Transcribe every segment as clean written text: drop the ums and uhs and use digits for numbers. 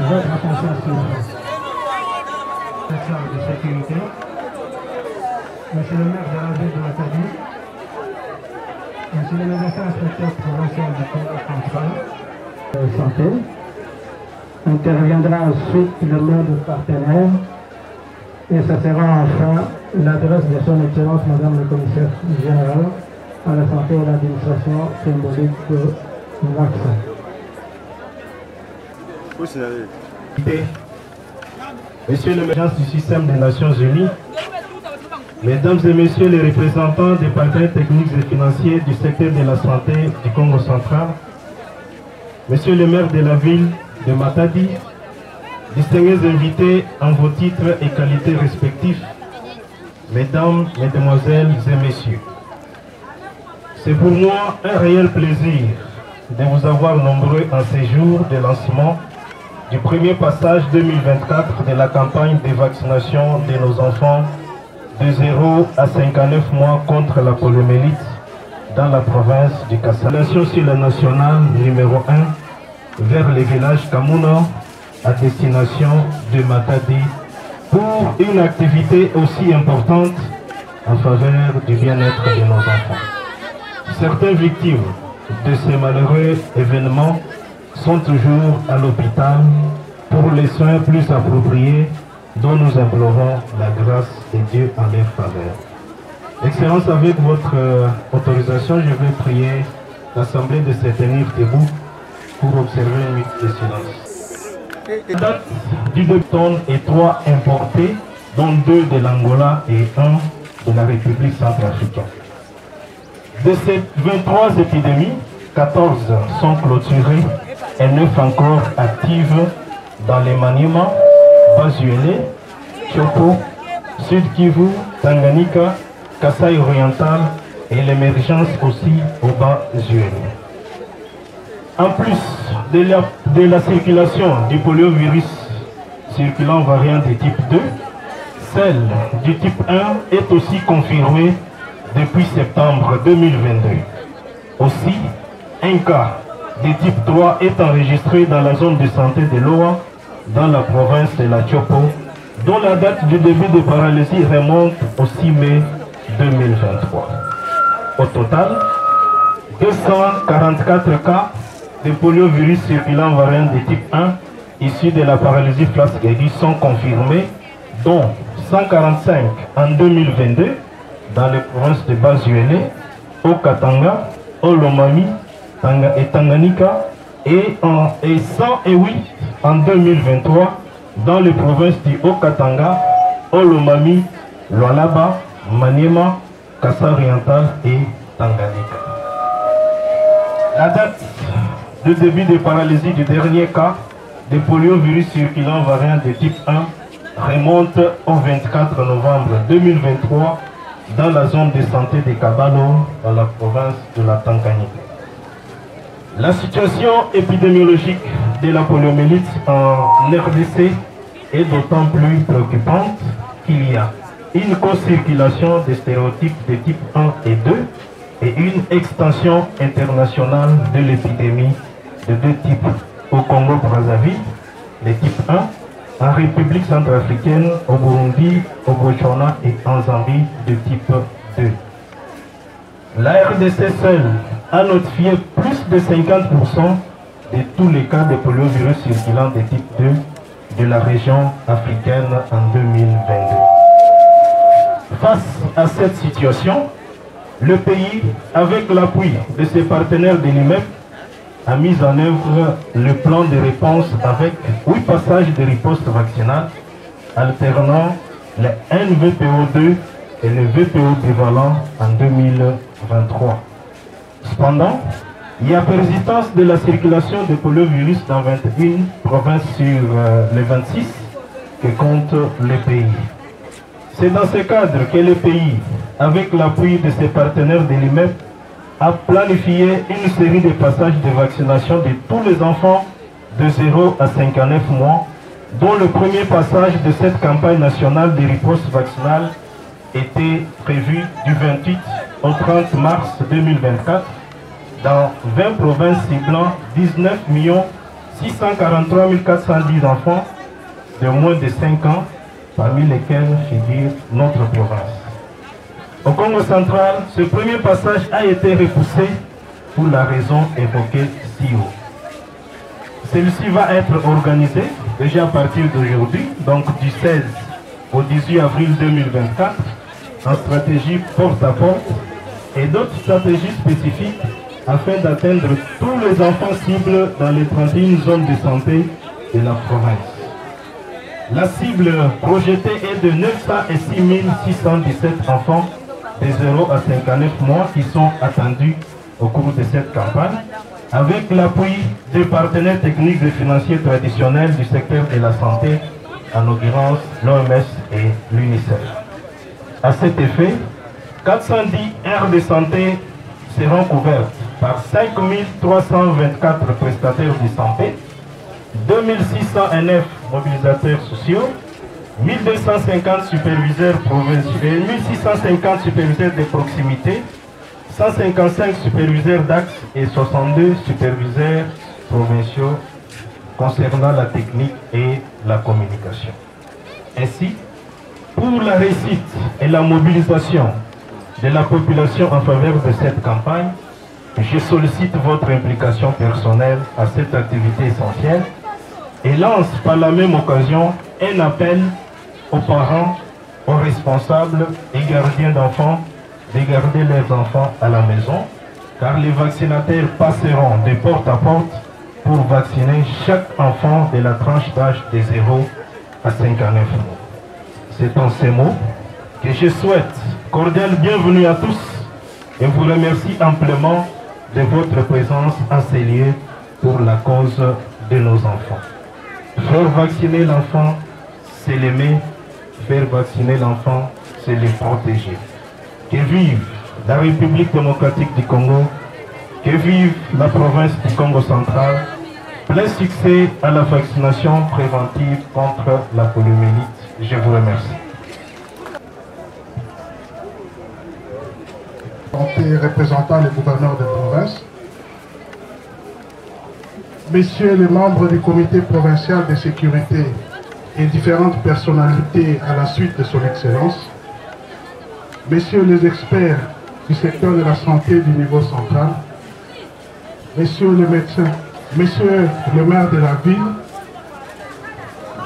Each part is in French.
Votre attention sur cette salle de sécurité. Monsieur le maire de la ville de Matadi, monsieur le médecin inspecteur provincial du Congo central de santé, interviendra ensuite le monde partenaire et ce sera enfin l'adresse de son excellence madame le commissaire général à la santé et à l'administration symbolique de vaccin. Monsieur le maire du système des Nations Unies, Mesdames et Messieurs les représentants des partenaires techniques et financiers du secteur de la santé du Congo central, Monsieur le maire de la ville de Matadi, distingués invités en vos titres et qualités respectifs, Mesdames, Mesdemoiselles et Messieurs, c'est pour moi un réel plaisir de vous avoir nombreux en ces jours de lancement du premier passage 2024 de la campagne de vaccination de nos enfants de 0 à 59 mois contre la poliomyélite dans la province du Kassai. Vaccination sur la nationale numéro 1 vers les villages Kamuna à destination de Matadi pour une activité aussi importante en faveur du bien-être de nos enfants. Certaines victimes de ces malheureux événements sont toujours à l'hôpital pour les soins plus appropriés dont nous implorons la grâce de Dieu en leur faveur. Excellence, avec votre autorisation, je vais prier l'Assemblée de se tenir debout pour observer une minute de silence. La date du 2 tonnes et 3 importés, dont 2 de l'Angola et 1 de la République centrafricaine. De ces 23 épidémies, 14 sont clôturées et 9 encore actives dans les Maniema, Bas-Uélé, Chopo, Sud Kivu, Tanganyika, Kasaï oriental et l'émergence aussi au Bas-Uélé. En plus de la circulation du poliovirus circulant variant de type 2, celle du type 1 est aussi confirmée depuis septembre 2022. Aussi, un cas de type 3 est enregistré dans la zone de santé de Loa, dans la province de la Chopo, dont la date du début de paralysie remonte au 6 mai 2023. Au total, 244 cas de poliovirus circulant variant de type 1 issus de la paralysie flasque aiguë sont confirmés, dont 145 en 2022 dans les provinces de Bas-Uélé, au Katanga, au Lomami et Tanganyika et 108 en 2023 dans les provinces du Haut-Katanga, Olomami, Lualaba, Maniema, Kasaï oriental et Tanganyika. La date de début de paralysie du dernier cas de poliovirus circulant variant de type 1 remonte au 24 novembre 2023 dans la zone de santé de Kabalo, dans la province de la Tanganyika. La situation épidémiologique de la poliomyélite en RDC est d'autant plus préoccupante qu'il y a une co-circulation des stéréotypes de type 1 et 2 et une extension internationale de l'épidémie de deux types au Congo-Brazzaville, le type 1 en République centrafricaine, au Burundi, au Botswana et en Zambie de type 2. La RDC seule a notifié plus de 50% de tous les cas de poliovirus circulant de type 2 de la région africaine en 2022. Face à cette situation, le pays, avec l'appui de ses partenaires de l'IMEP, a mis en œuvre le plan de réponse avec 8 passages de riposte vaccinale alternant le NVPO2 et le VPO bivalent en 2023. Cependant, il y a persistance de la circulation de poliovirus dans 21 provinces sur les 26 que compte le pays. C'est dans ce cadre que le pays, avec l'appui de ses partenaires de l'IMEP, a planifié une série de passages de vaccination de tous les enfants de 0 à 59 mois, dont le premier passage de cette campagne nationale de riposte vaccinale était prévu du 28 au 30 mars 2024 dans 20 provinces ciblant 19 643 410 enfants de moins de 5 ans, parmi lesquels figure notre province. Au Congo central, ce premier passage a été repoussé pour la raison évoquée si haut. Celui-ci va être organisé déjà à partir d'aujourd'hui, donc du 16 au 18 avril 2024, en stratégie porte-à-porte et d'autres stratégies spécifiques afin d'atteindre tous les enfants cibles dans les 31 zones de santé de la province. La cible projetée est de 906 617 enfants de 0 à 59 mois qui sont attendus au cours de cette campagne, avec l'appui des partenaires techniques et financiers traditionnels du secteur de la santé, en l'occurrence l'OMS et l'UNICEF. À cet effet, 410 aires de santé seront couvertes par 5 324 prestataires de santé, 2609 mobilisateurs sociaux, 1250 superviseurs provinciaux et 1650 superviseurs de proximité, 155 superviseurs d'axe et 62 superviseurs provinciaux concernant la technique et la communication. Ainsi, pour la réussite et la mobilisation de la population en faveur de cette campagne, je sollicite votre implication personnelle à cette activité essentielle et lance par la même occasion un appel aux parents, aux responsables et gardiens d'enfants de garder leurs enfants à la maison, car les vaccinateurs passeront de porte à porte pour vacciner chaque enfant de la tranche d'âge de 0 à 59 mois. C'est en ces mots que je souhaite cordial bienvenue à tous et vous remercie amplement de votre présence en ces lieux pour la cause de nos enfants. Faire vacciner l'enfant, c'est l'aimer. Faire vacciner l'enfant, c'est le protéger. Que vive la République démocratique du Congo, que vive la province du Congo central. Plein succès à la vaccination préventive contre la poliomyélite. Je vous remercie. Représentant les gouverneurs de province, messieurs les membres du comité provincial de sécurité et différentes personnalités à la suite de son excellence, messieurs les experts du secteur de la santé du niveau central, messieurs les médecins, messieurs le maire de la ville,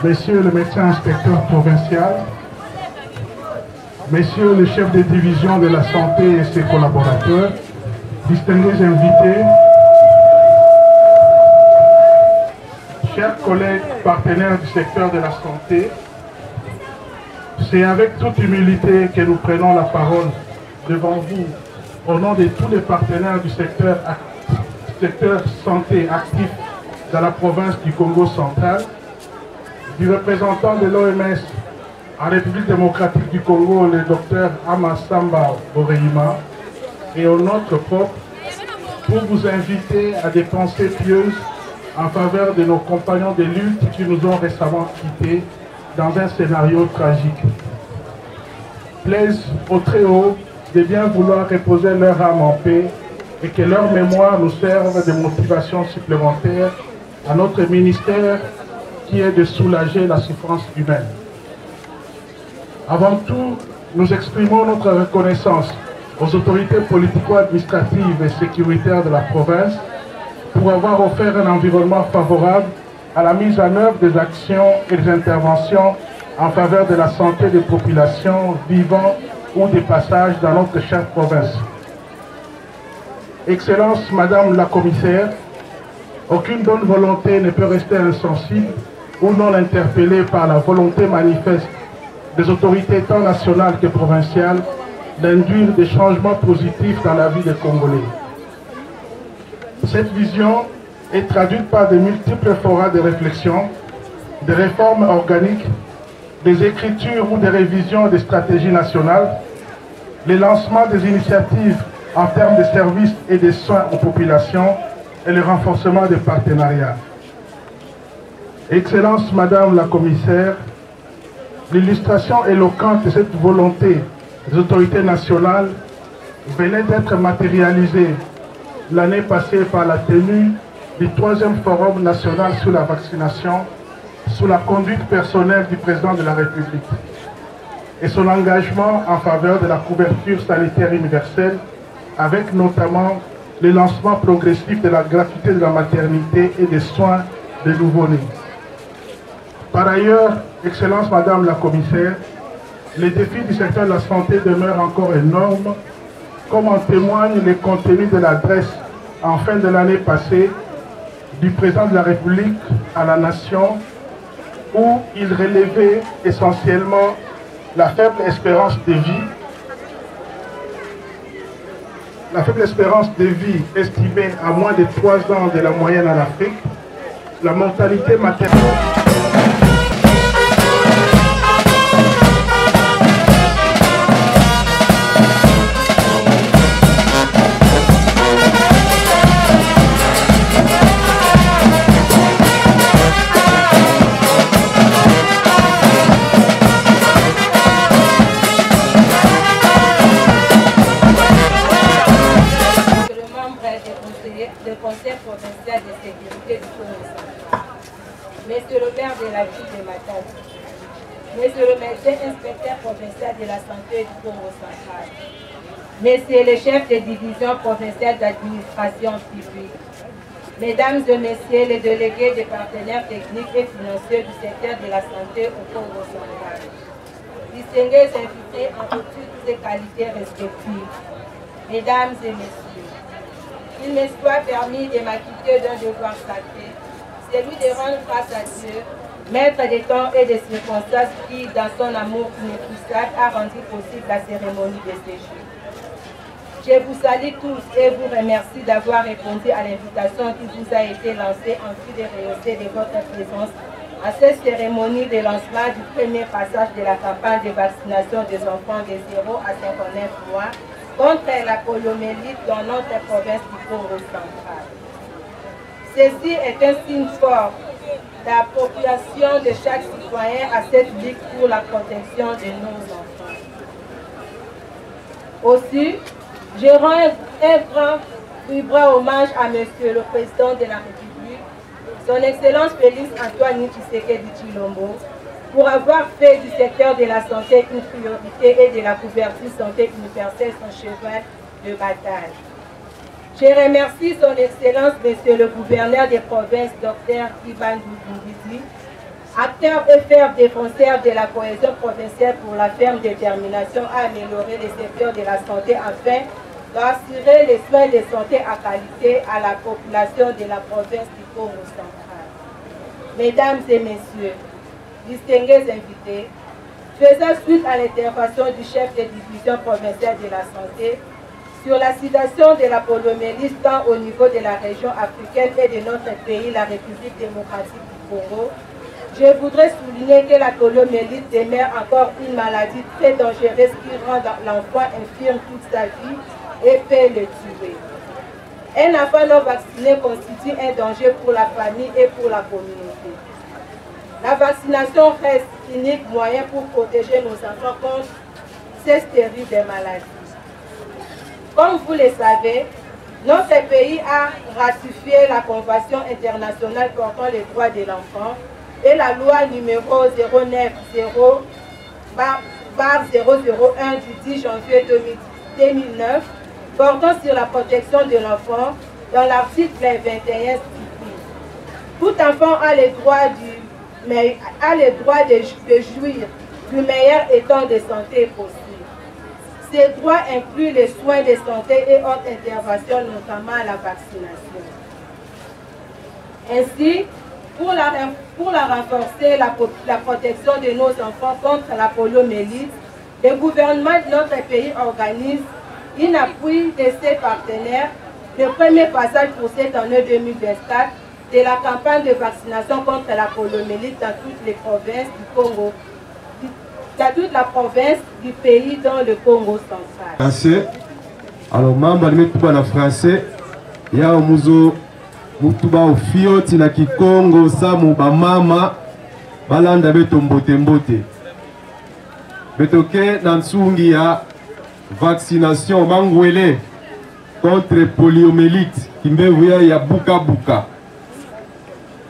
messieurs le médecin inspecteur provincial, messieurs les chefs de division de la santé et ses collaborateurs, distingués invités, chers collègues partenaires du secteur de la santé, c'est avec toute humilité que nous prenons la parole devant vous au nom de tous les partenaires du secteur santé actif dans la province du Congo central, du représentant de l'OMS en République démocratique du Congo, le docteur Amasamba Boreima, et au nôtre propre, pour vous inviter à des pensées pieuses en faveur de nos compagnons de lutte qui nous ont récemment quittés dans un scénario tragique. Plaise au Très-Haut de bien vouloir reposer leur âme en paix et que leur mémoire nous serve de motivation supplémentaire à notre ministère qui est de soulager la souffrance humaine. Avant tout, nous exprimons notre reconnaissance aux autorités politico-administratives et sécuritaires de la province pour avoir offert un environnement favorable à la mise en œuvre des actions et des interventions en faveur de la santé des populations vivant ou des passages dans notre chère province. Excellence, Madame la Commissaire, aucune bonne volonté ne peut rester insensible ou non interpellée par la volonté manifeste des autorités tant nationales que provinciales d'induire des changements positifs dans la vie des Congolais. Cette vision est traduite par de multiples forats de réflexion, des réformes organiques, des écritures ou des révisions des stratégies nationales, le lancement des initiatives en termes de services et de soins aux populations et le renforcement des partenariats. Excellence, Madame la Commissaire, l'illustration éloquente de cette volonté des autorités nationales venait d'être matérialisée l'année passée par la tenue du 3e Forum national sur la vaccination sous la conduite personnelle du président de la République et son engagement en faveur de la couverture sanitaire universelle avec notamment le lancement progressif de la gratuité de la maternité et des soins des nouveau-nés. Par ailleurs, Excellence Madame la Commissaire, les défis du secteur de la santé demeurent encore énormes, comme en témoigne les contenus de l'adresse en fin de l'année passée du président de la République à la nation, où il relevait essentiellement la faible espérance de vie, estimée à moins de 3 ans de la moyenne en Afrique, la mortalité maternelle. Le Conseil provincial de sécurité du Congo central, Monsieur le maire de la ville de Matadi, Monsieur le médecin inspecteur provincial de la santé du Congo central, Messieurs les chefs de division provinciale d'administration publique, Mesdames et Messieurs les délégués des partenaires techniques et financiers du secteur de la santé au Congo central, distingués invités en toutes ses qualités respectives, Mesdames et Messieurs, il me soit permis de m'acquitter d'un devoir sacré, celui de rendre grâce à Dieu, maître des temps et des circonstances qui, dans son amour inépuisable, a rendu possible la cérémonie de séjour. Je vous salue tous et vous remercie d'avoir répondu à l'invitation qui vous a été lancée en vue de rehausser de votre présence à cette cérémonie de lancement du premier passage de la campagne de vaccination des enfants de 0 à 59 mois contre la poliomyélite dans notre province du Congo central. Ceci est un signe fort d'appropriation de chaque citoyen à cette lutte pour la protection de nos enfants. Aussi, je rends un grand vibrant hommage à Monsieur le Président de la République, Son Excellence Félix Antoine Tshisekedi Tshilombo, pour avoir fait du secteur de la santé une priorité et de la couverture santé universelle son cheval de bataille. Je remercie son Excellence, Monsieur le gouverneur des provinces, Dr Ivan Doudoumbizi, acteur et ferme défenseur de la cohésion provinciale pour la ferme détermination à améliorer le secteur de la santé afin d'assurer les soins de santé à qualité à la population de la province du Congo central. Mesdames et Messieurs, distingués invités, faisant suite à l'intervention du chef de division provinciale de la santé sur la situation de la poliomyélite tant au niveau de la région africaine et de notre pays, la République démocratique du Congo, je voudrais souligner que la poliomyélite demeure encore une maladie très dangereuse qui rend l'enfant infirme toute sa vie et peut le tuer. Un enfant non vacciné constitue un danger pour la famille et pour la communauté. La vaccination reste l'unique moyen pour protéger nos enfants contre ces terribles maladies. Comme vous le savez, notre pays a ratifié la Convention internationale portant les droits de l'enfant et la loi numéro 090/001 du 10 janvier 2009 portant sur la protection de l'enfant, dans l'article 21 stipule. Tout enfant a le droit de jouir du meilleur état de santé possible. Ces droits incluent les soins de santé et autres interventions, notamment la vaccination. Ainsi, pour renforcer la protection de nos enfants contre la poliomyélite, le gouvernement de notre pays organise une appui de ses partenaires le premier passage pour cette année 2024 de la campagne de vaccination contre la poliomyélite dans toutes les provinces du Congo, dans toute la province du pays dans le Congo central. Français. Alors, membre de tout français, il y a un muso mutuba ofio tina kikongo samu ba mama balanda beto mbote mbote betoke nansungi ya vaccination mangwele contre poliomyélite kimbevuya ya buka buka.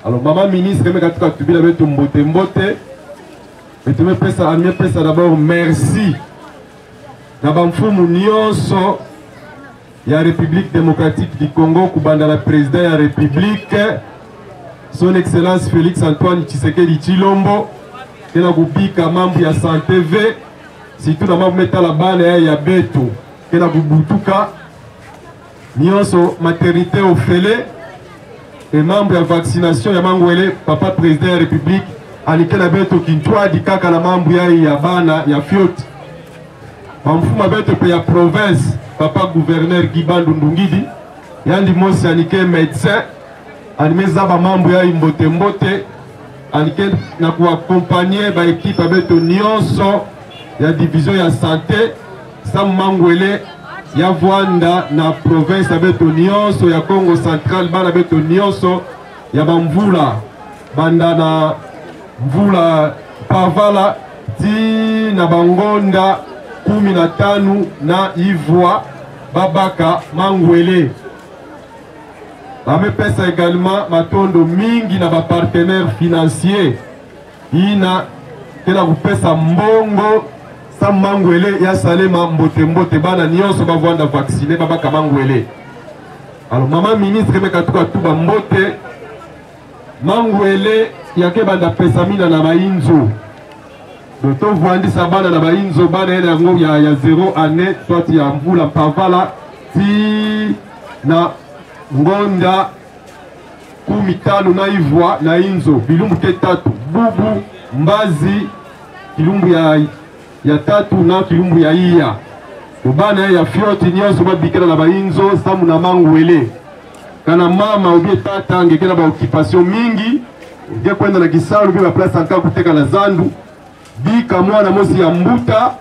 Alors maman ministre me katuka tubila beto mbote mbote betume pesa amie pesa d'abord merci na bamfumu nyonso la République démocratique du Congo, Kubanda la président de la République, son Excellence Félix Antoine Tshisekedi Tshilombo, qui a gubika mambu ya santé V, surtout na mambu meta la bane ya beto, qui a gubutuka, nyonso maternité ofele, et mambu ya vaccination ya mangwele, papa président de la République, alike na beto kintwa dikaka la mambu ya bana ya fiot. Mamfuma beto pe ya province, papa gouverneur Gibandu Ndungidi, yandi mosi anike médecin, anime zaba mambu ya imbote mbote, anike na kuaccompagner ba équipe beto nyonso ya division ya santé, sam mangwele ya Vwanda na province beto nyonso ya Congo central, bana beto nyonso ya bamvula, banda na mvula pavala ti na bangonda 15 na Ivwa Babaka Mangwele. Bamepesa également matondo mingi na ba partenaires financiers. Ina tena kupesa mbongo sa Mangwele ya salema mbote mbote bana nyonso bavanda vacciner Babaka Mangwele. Alors maman ministre me katuka tuba mbote Mangwele yake banda pesa mina na mainzo. Doto vwandi sabana na bainzo bana ene yango ya 0 année soit ya mvula pavala ti na ngonda 15 na Ivwa na inzo bilumbu ke tatu bubu mbazi kilumbu ya tatu na kilumbu ya iya bana ya fioti nyonso babikela na bainzo samu na mangwele kana mama obie tata ngekela ba occupation mingi nge kwenda na kisalu bi ba place anka kuteka na zandu bika mwana mosi ya mbuta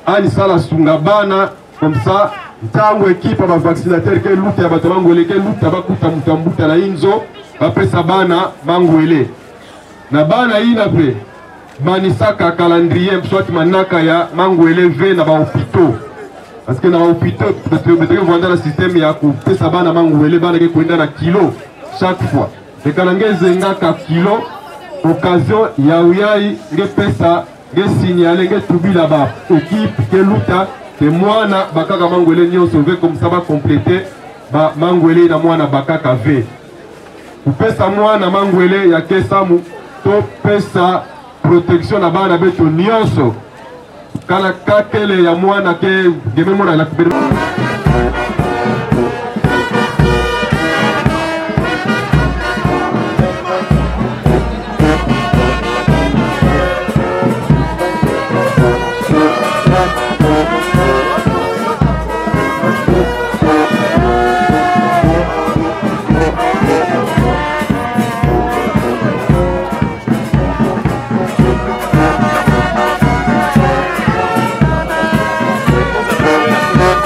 ani sala sunga bana comme ça ntango équipe ba vaccinateur ke luta ya bato mangwele ke luta bakuta mutambuta na inzo bapesa bana mangwele na bana ina pe manisaka calendrier soit manaka ya mangwele ve na ba hôpitaux parce que na ba hôpitaux parce que beteke vendre le système ya kupesa bana mangwele bana ke kwenda na kilo chaque fois et kalangeze ngaka kilo occasion ya uyai ngepesa signalé que tout la bas équipe que luta que mwana bakaka mangwele nyo sauvé comme ça va compléter ba mangwele na mwana bakaka v upesa mwana mangwele ya kesamu to pesa protection na bana beto nyonso kala kakele ya mwana ke gememona la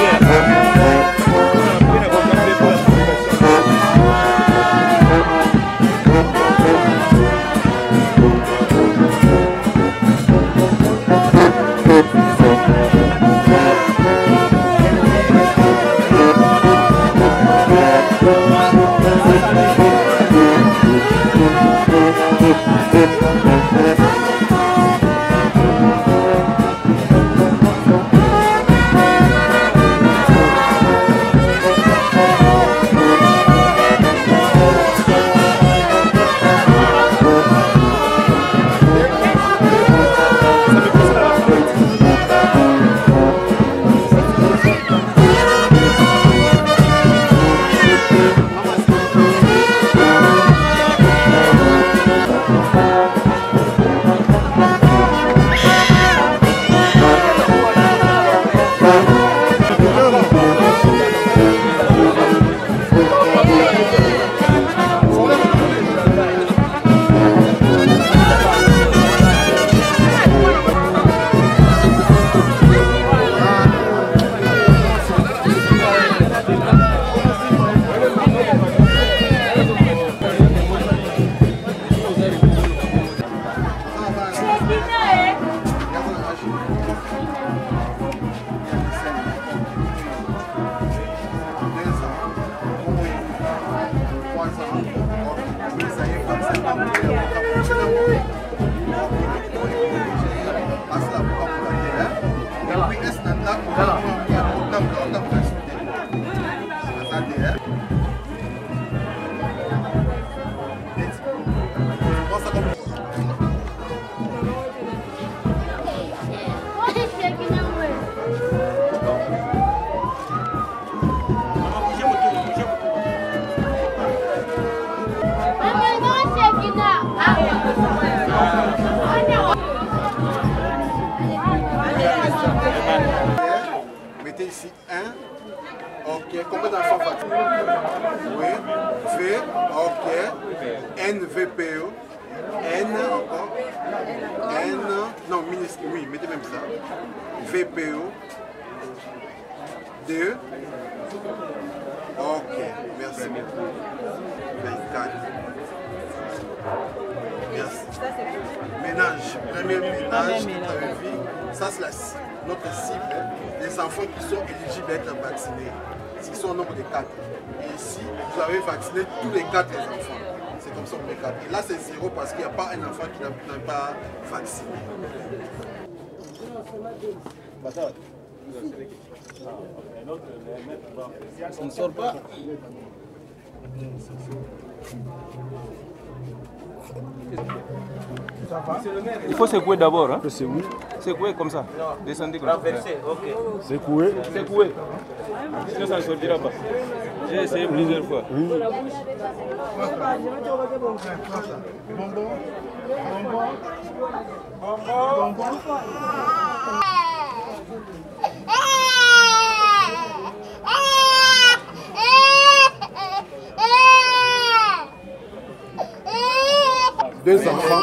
Yeah. Mettez ici 1. Ok. Combien d'enfants vaccinés? Oui. V. Ok. N, VPO. N. Encore. N. Non, ministre. Oui, mettez même ça. VPO. 2. Ok. Merci. 24. Merci. Ménage. Premier ménage. Ça, c'est notre cible. Les enfants qui sont éligibles à être vaccinés. Ils sont au nombre de 4. Et ici, vous avez vacciné tous les 4 les enfants. C'est comme ça on les 4. Et là, c'est 0 parce qu'il n'y a pas un enfant qui n'est pas vacciné. On ne sort pas. Il faut secouer d'abord. Hein? Secouer comme ça. Descendez comme ça. Ok. Secouer. Secouer. Sinon ça ne sortira pas. J'ai essayé plusieurs fois. Deux enfants.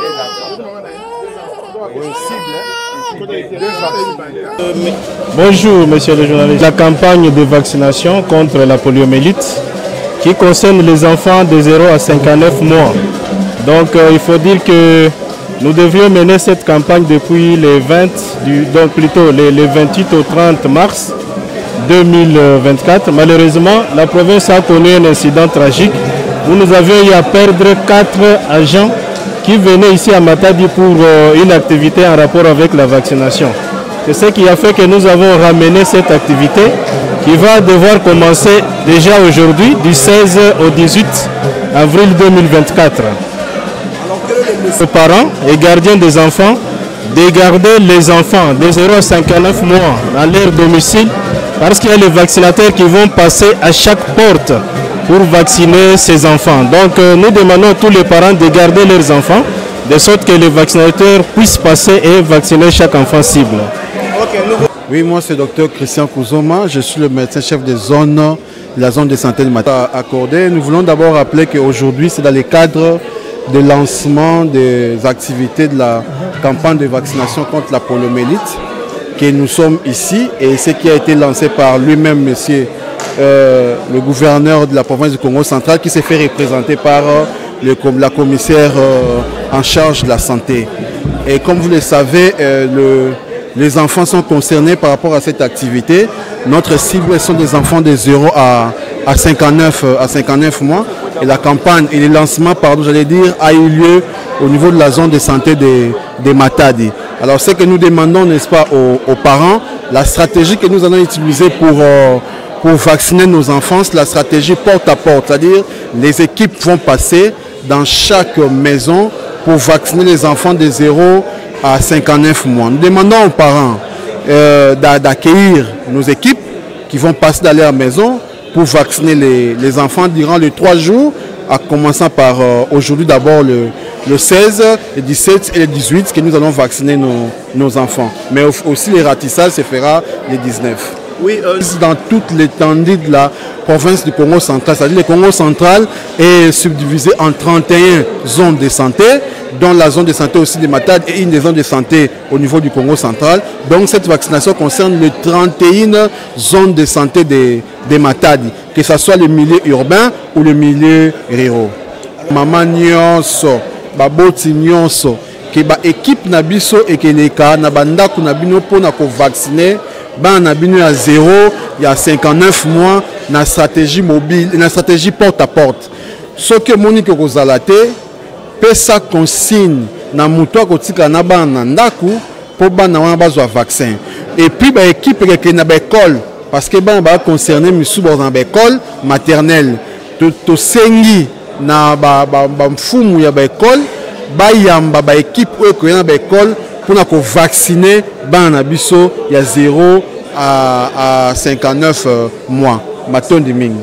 Bonjour monsieur le journaliste. La campagne de vaccination contre la poliomyélite qui concerne les enfants de 0 à 59 mois. Donc il faut dire que nous devions mener cette campagne depuis les 28 au 30 mars 2024. Malheureusement, la province a connu un incident tragique où nous avions eu à perdre 4 agents qui venaient ici à Matadi pour une activité en rapport avec la vaccination. C'est ce qui a fait que nous avons ramené cette activité qui va devoir commencer déjà aujourd'hui, du 16 au 18 avril 2024. Les parents et gardiens des enfants de garder les enfants de 0 à 59 mois dans leur domicile parce qu'il y a les vaccinateurs qui vont passer à chaque porte pour vacciner ces enfants. Donc nous demandons à tous les parents de garder leurs enfants de sorte que les vaccinateurs puissent passer et vacciner chaque enfant cible. Oui, moi c'est le Dr Christian Kouzoma, je suis le médecin-chef de la zone de santé de Matadi accordée. Nous voulons d'abord rappeler qu'aujourd'hui c'est dans le cadre de lancement des activités de la campagne de vaccination contre la poliomyélite que nous sommes ici et ce qui a été lancé par lui-même, monsieur le gouverneur de la province du Congo central qui s'est fait représenter par la commissaire en charge de la santé. Et comme vous le savez, les enfants sont concernés par rapport à cette activité. Notre cible sont des enfants de 0 à 59 mois. Et la campagne et le lancement, j'allais dire, a eu lieu au niveau de la zone de santé de Matadi. Alors ce que nous demandons, n'est-ce pas, aux parents, la stratégie que nous allons utiliser pour vacciner nos enfants, c'est la stratégie porte à porte. C'est-à-dire les équipes vont passer dans chaque maison pour vacciner les enfants de 0 à 59 mois. Nous demandons aux parents d'accueillir nos équipes qui vont passer dans leur maison pour vacciner les enfants durant les 3 jours, en commençant par aujourd'hui d'abord le 16, le 17 et le 18 que nous allons vacciner nos enfants. Mais aussi les ratissage se fera le 19. Oui, dans toute l'étendue de la province du Congo central. C'est-à-dire que le Congo central est subdivisé en 31 zones de santé, dont la zone de santé aussi de Matadi et une des zones de santé au niveau du Congo central. Donc cette vaccination concerne les 31 zones de santé de Matadi, que ce soit le milieu urbain ou le milieu rural. Maman nyonso, baboti nyonso, que ba équipe na biso ekeleka na bandako na bino pona ko vacciner. Ben, on a 0, il y a 59 mois, na stratégie mobile, na stratégie porte à porte. Ce que Monique Rosalate, pesa consigne na muto kotika na bana ndaku pour bana wana bazwa vaccin. Et puis ba équipe qui na école parce que bana ba concerné misu dans école maternelle. To sengi na ba mfumu ya ba école, ba yamba ba équipe ko na ba école pour nous vacciner bana biso il y a 0 à 59 mois. Maton de Ming.